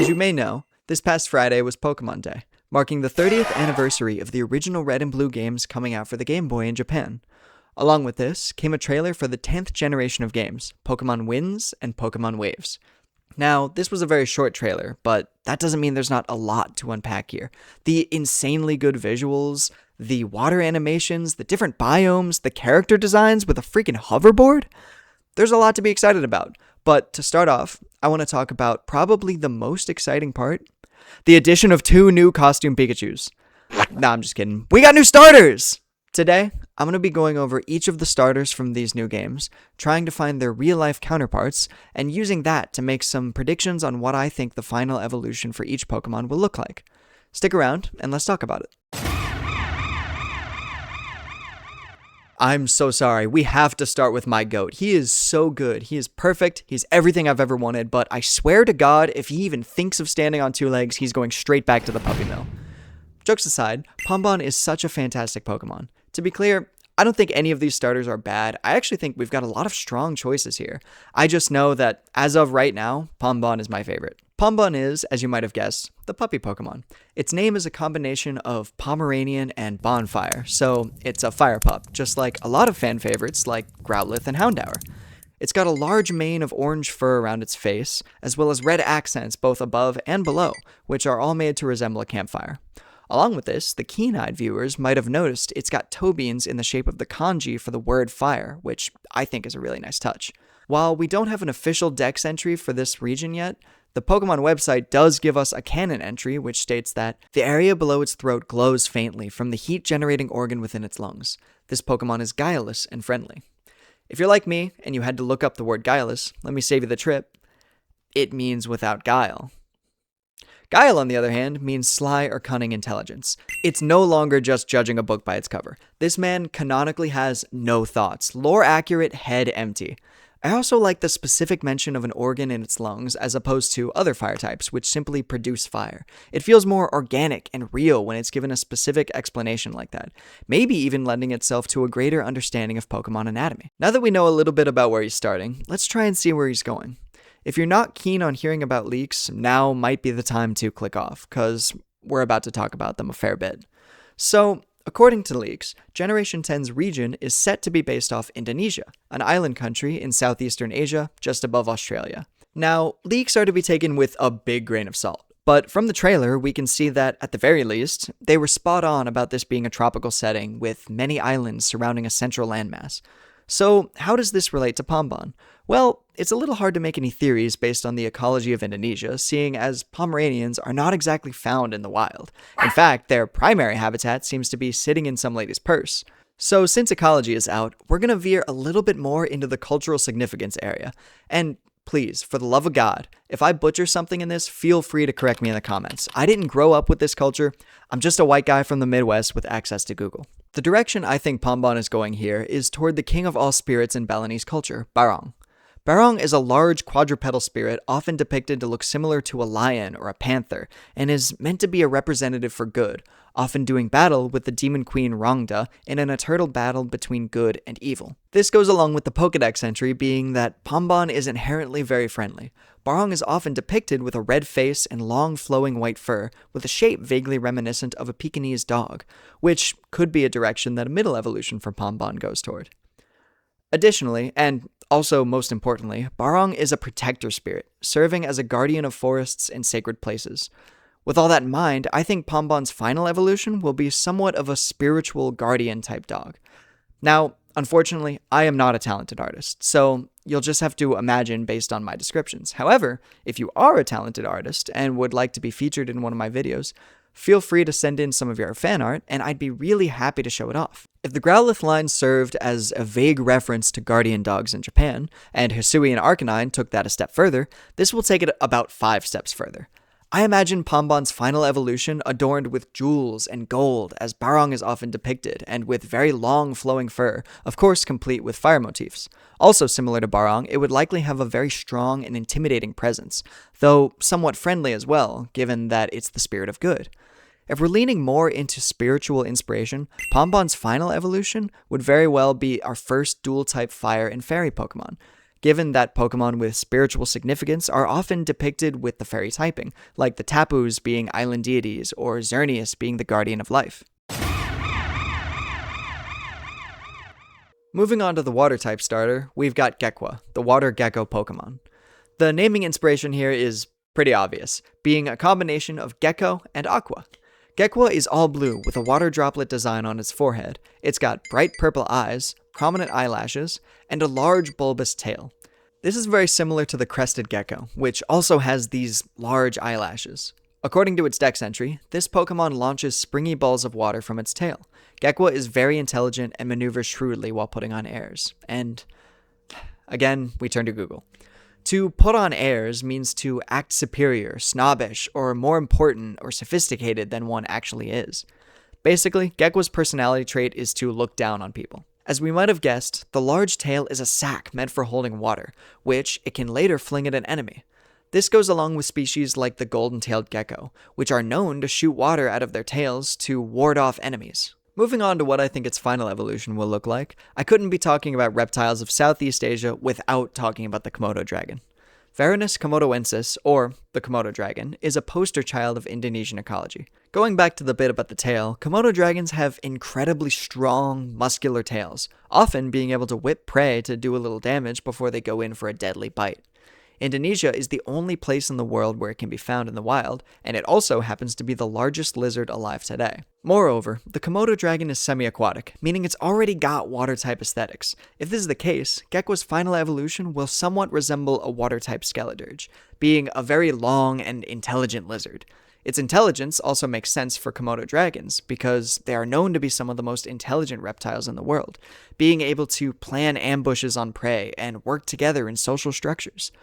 As you may know, this past Friday was Pokemon Day, marking the 30th anniversary of the original Red and Blue games coming out for the Game Boy in Japan. Along with this came a trailer for the 10th generation of games, Pokemon Winds and Pokemon Waves. Now, this was a very short trailer, but that doesn't mean there's not a lot to unpack here. The insanely good visuals, the water animations, the different biomes, the character designs with a freaking hoverboard. There's a lot to be excited about, but to start off, I want to talk about probably the most exciting part, the addition of 2 new costume Pikachus. Nah, I'm just kidding. We got new starters! Today, I'm going to be going over each of the starters from these new games, trying to find their real-life counterparts, and using that to make some predictions on what I think the final evolution for each Pokemon will look like. Stick around, and let's talk about it. I'm so sorry, we have to start with my GOAT. He is so good, he is perfect, he's everything I've ever wanted, but I swear to God, if he even thinks of standing on 2 legs, he's going straight back to the puppy mill. Jokes aside, Pombon is such a fantastic Pokemon. To be clear, I don't think any of these starters are bad. I actually think we've got a lot of strong choices here. I just know that, as of right now, Pombon is my favorite. Pombon is, as you might have guessed, the puppy Pokemon. Its name is a combination of Pomeranian and Bonfire, so it's a fire pup, just like a lot of fan favorites like Growlithe and Houndour. It's got a large mane of orange fur around its face, as well as red accents both above and below, which are all made to resemble a campfire. Along with this, the keen-eyed viewers might have noticed it's got toe beans in the shape of the kanji for the word fire, which I think is a really nice touch. While we don't have an official dex entry for this region yet, the Pokemon website does give us a canon entry which states that the area below its throat glows faintly from the heat-generating organ within its lungs. This Pokemon is guileless and friendly. If you're like me and you had to look up the word guileless, let me save you the trip. It means without guile. Guile, on the other hand, means sly or cunning intelligence. It's no longer just judging a book by its cover. This man canonically has no thoughts, lore-accurate, head empty. I also like the specific mention of an organ in its lungs as opposed to other fire types, which simply produce fire. It feels more organic and real when it's given a specific explanation like that, maybe even lending itself to a greater understanding of Pokemon anatomy. Now that we know a little bit about where he's starting, let's try and see where he's going. If you're not keen on hearing about leaks, now might be the time to click off, because we're about to talk about them a fair bit. So, according to leaks, Generation 10's region is set to be based off Indonesia, an island country in southeastern Asia, just above Australia. Now, leaks are to be taken with a big grain of salt, but from the trailer, we can see that, at the very least, they were spot on about this being a tropical setting with many islands surrounding a central landmass. So, how does this relate to Pombon? Well, it's a little hard to make any theories based on the ecology of Indonesia, seeing as Pomeranians are not exactly found in the wild. In fact, their primary habitat seems to be sitting in some lady's purse. So, since Ecology is out, we're going to veer a little bit more into the cultural significance area. And please, for the love of God, if I butcher something in this, feel free to correct me in the comments. I didn't grow up with this culture. I'm just a white guy from the Midwest with access to Google. The direction I think Pombon is going here is toward the king of all spirits in Balinese culture, Barong. Barong is a large quadrupedal spirit often depicted to look similar to a lion or a panther, and is meant to be a representative for good, often doing battle with the demon queen Rongda in an eternal battle between good and evil. This goes along with the Pokédex entry being that Pombon is inherently very friendly. Barong is often depicted with a red face and long flowing white fur, with a shape vaguely reminiscent of a Pekingese dog, which could be a direction that a middle evolution for Pombon goes toward. Additionally, and also most importantly, Barong is a protector spirit, serving as a guardian of forests and sacred places. With all that in mind, I think Pombon's final evolution will be somewhat of a spiritual guardian type dog. Now, unfortunately, I am not a talented artist, so you'll just have to imagine based on my descriptions. However, if you are a talented artist and would like to be featured in one of my videos, feel free to send in some of your fan art, and I'd be really happy to show it off. If the Growlithe line served as a vague reference to guardian dogs in Japan, and Hisui and Arcanine took that a step further, this will take it about 5 steps further. I imagine Pombon's final evolution adorned with jewels and gold, as Barong is often depicted, and with very long flowing fur, of course complete with fire motifs. Also similar to Barong, it would likely have a very strong and intimidating presence, though somewhat friendly as well, given that it's the spirit of good. If we're leaning more into spiritual inspiration, Pombon's final evolution would very well be our first dual-type fire and fairy Pokemon. given that Pokemon with spiritual significance are often depicted with the fairy typing, like the Tapus being island deities or Xerneas being the guardian of life. Moving on to the water type starter, we've got Gecqua, the water gecko Pokemon. The naming inspiration here is pretty obvious, being a combination of gecko and aqua. Gecqua is all blue with a water droplet design on its forehead. It's got bright purple eyes, prominent eyelashes, and a large bulbous tail. This is very similar to the crested gecko, which also has these large eyelashes. According to its dex entry, this Pokemon launches springy balls of water from its tail. Gecqua is very intelligent and maneuvers shrewdly while putting on airs. And again, we turn to Google. To put on airs means to act superior, snobbish, or more important or sophisticated than one actually is. Basically, Gecqua's personality trait is to look down on people. As we might have guessed, the large tail is a sack meant for holding water, which it can later fling at an enemy. This goes along with species like the golden-tailed gecko, which are known to shoot water out of their tails to ward off enemies. Moving on to what I think its final evolution will look like, I couldn't be talking about reptiles of Southeast Asia without talking about the Komodo dragon. Varanus komodoensis, or the Komodo dragon, is a poster child of Indonesian ecology. Going back to the bit about the tail, Komodo dragons have incredibly strong, muscular tails, often being able to whip prey to do a little damage before they go in for a deadly bite. Indonesia is the only place in the world where it can be found in the wild, and it also happens to be the largest lizard alive today. Moreover, the Komodo dragon is semi-aquatic, meaning it's already got water-type aesthetics. If this is the case, Gecqua's final evolution will somewhat resemble a water-type Skeledirge, being a very long and intelligent lizard. Its intelligence also makes sense for Komodo dragons, because they are known to be some of the most intelligent reptiles in the world, being able to plan ambushes on prey and work together in social structures.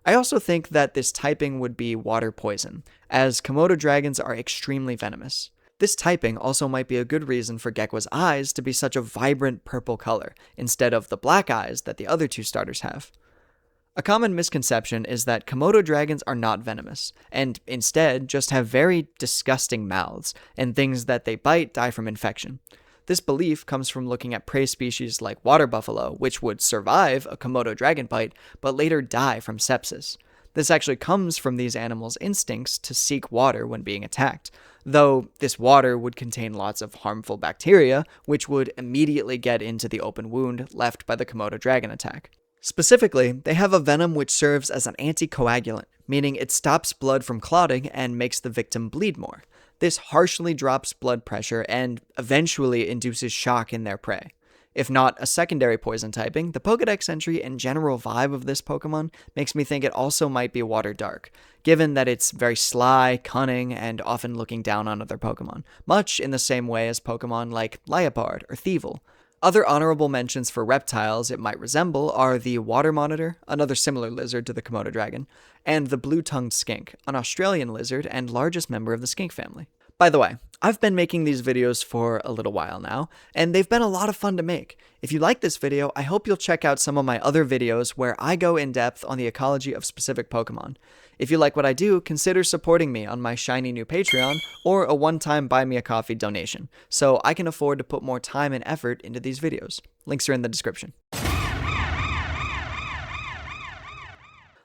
I also think that this typing would be water poison, as Komodo dragons are extremely venomous. This typing also might be a good reason for Gecqua's eyes to be such a vibrant purple color, instead of the black eyes that the other two starters have. A common misconception is that Komodo dragons are not venomous, and instead just have very disgusting mouths, and things that they bite die from infection. This belief comes from looking at prey species like water buffalo, which would survive a Komodo dragon bite, but later die from sepsis. This actually comes from these animals' instincts to seek water when being attacked, though this water would contain lots of harmful bacteria, which would immediately get into the open wound left by the Komodo dragon attack. Specifically, they have a venom which serves as an anticoagulant, meaning it stops blood from clotting and makes the victim bleed more. This harshly drops blood pressure and eventually induces shock in their prey. If not a secondary poison typing, the Pokedex entry and general vibe of this Pokemon makes me think it also might be Water Dark, given that it's very sly, cunning, and often looking down on other Pokemon, much in the same way as Pokemon like Liepard or Thievul. Other honorable mentions for reptiles it might resemble are the Water Monitor, another similar lizard to the Komodo dragon, and the blue-tongued skink, an Australian lizard and largest member of the skink family. By the way, I've been making these videos for a little while now, and they've been a lot of fun to make. If you like this video, I hope you'll check out some of my other videos where I go in depth on the ecology of specific Pokemon. If you like what I do, consider supporting me on my shiny new Patreon or a one-time buy me a coffee donation, so I can afford to put more time and effort into these videos. Links are in the description.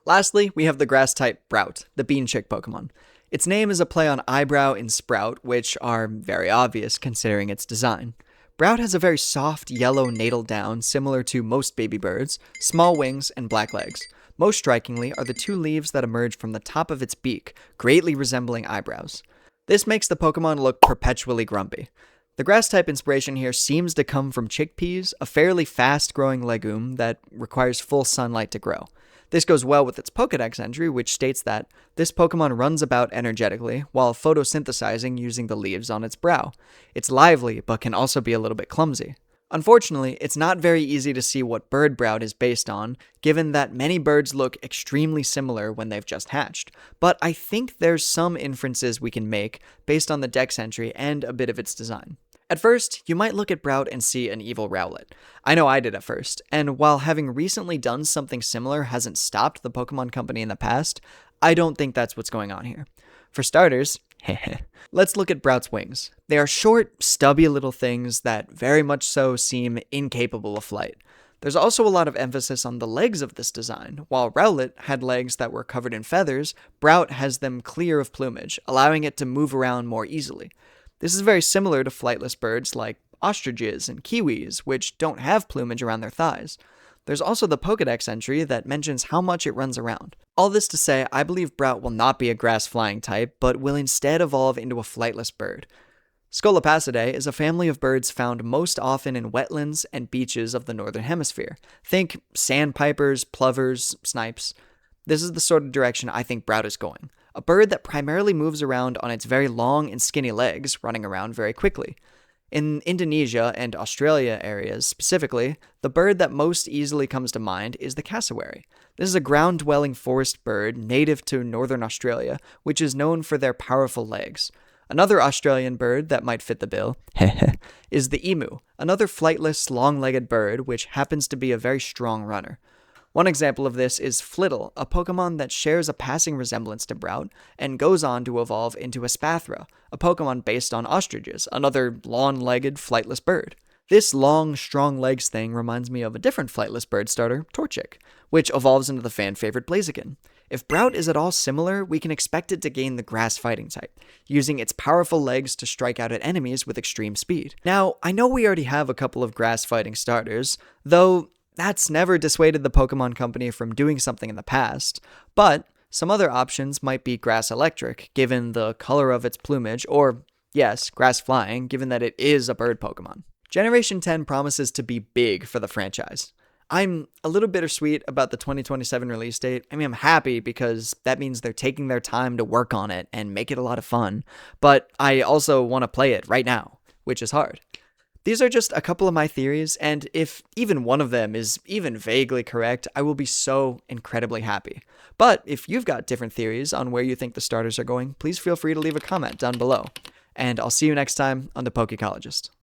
Lastly, we have the grass-type Browt, the bean chick Pokemon. Its name is a play on eyebrow and sprout, which are very obvious considering its design. Browt has a very soft yellow natal down similar to most baby birds, small wings, and black legs. Most strikingly are the two leaves that emerge from the top of its beak, greatly resembling eyebrows. This makes the Pokemon look perpetually grumpy. The grass-type inspiration here seems to come from chickpeas, a fairly fast-growing legume that requires full sunlight to grow. This goes well with its Pokedex entry, which states that this Pokemon runs about energetically while photosynthesizing using the leaves on its brow. It's lively, but can also be a little bit clumsy. Unfortunately, it's not very easy to see what bird Browt is based on, given that many birds look extremely similar when they've just hatched, but I think there's some inferences we can make based on the Dex entry and a bit of its design. At first, you might look at Browt and see an evil Rowlet. I know I did at first, and while having recently done something similar hasn't stopped the Pokemon Company in the past, I don't think that's what's going on here. For starters, let's look at Browt's wings. They are short, stubby little things that very much so seem incapable of flight. There's also a lot of emphasis on the legs of this design. While Rowlet had legs that were covered in feathers, Browt has them clear of plumage, allowing it to move around more easily. This is very similar to flightless birds like ostriches and kiwis, which don't have plumage around their thighs. There's also the Pokedex entry that mentions how much it runs around. All this to say, I believe Browt will not be a grass-flying type, but will instead evolve into a flightless bird. Scolopacidae is a family of birds found most often in wetlands and beaches of the northern hemisphere. Think sandpipers, plovers, snipes. This is the sort of direction I think Browt is going. A bird that primarily moves around on its very long and skinny legs, running around very quickly. In Indonesia and Australia areas specifically, the bird that most easily comes to mind is the cassowary. This is a ground-dwelling forest bird native to northern Australia, which is known for their powerful legs. Another Australian bird that might fit the bill is the emu, another flightless, long-legged bird which happens to be a very strong runner. One example of this is Flittle, a Pokemon that shares a passing resemblance to Browt and goes on to evolve into a Spathra, a Pokemon based on ostriches, another long-legged, flightless bird. This long, strong legs thing reminds me of a different flightless bird starter, Torchic, which evolves into the fan-favorite Blaziken. If Browt is at all similar, we can expect it to gain the grass fighting type, using its powerful legs to strike out at enemies with extreme speed. Now, I know we already have a couple of grass fighting starters, though that's never dissuaded the Pokemon Company from doing something in the past, but some other options might be grass electric, given the color of its plumage, or, yes, grass flying, given that it is a bird Pokemon. Generation 10 promises to be big for the franchise. I'm a little bittersweet about the 2027 release date. I mean, I'm happy because that means they're taking their time to work on it and make it a lot of fun, but I also want to play it right now, which is hard. These are just a couple of my theories, and if even one of them is even vaguely correct, I will be so incredibly happy. But if you've got different theories on where you think the starters are going, please feel free to leave a comment down below. And I'll see you next time on the Pokecologist.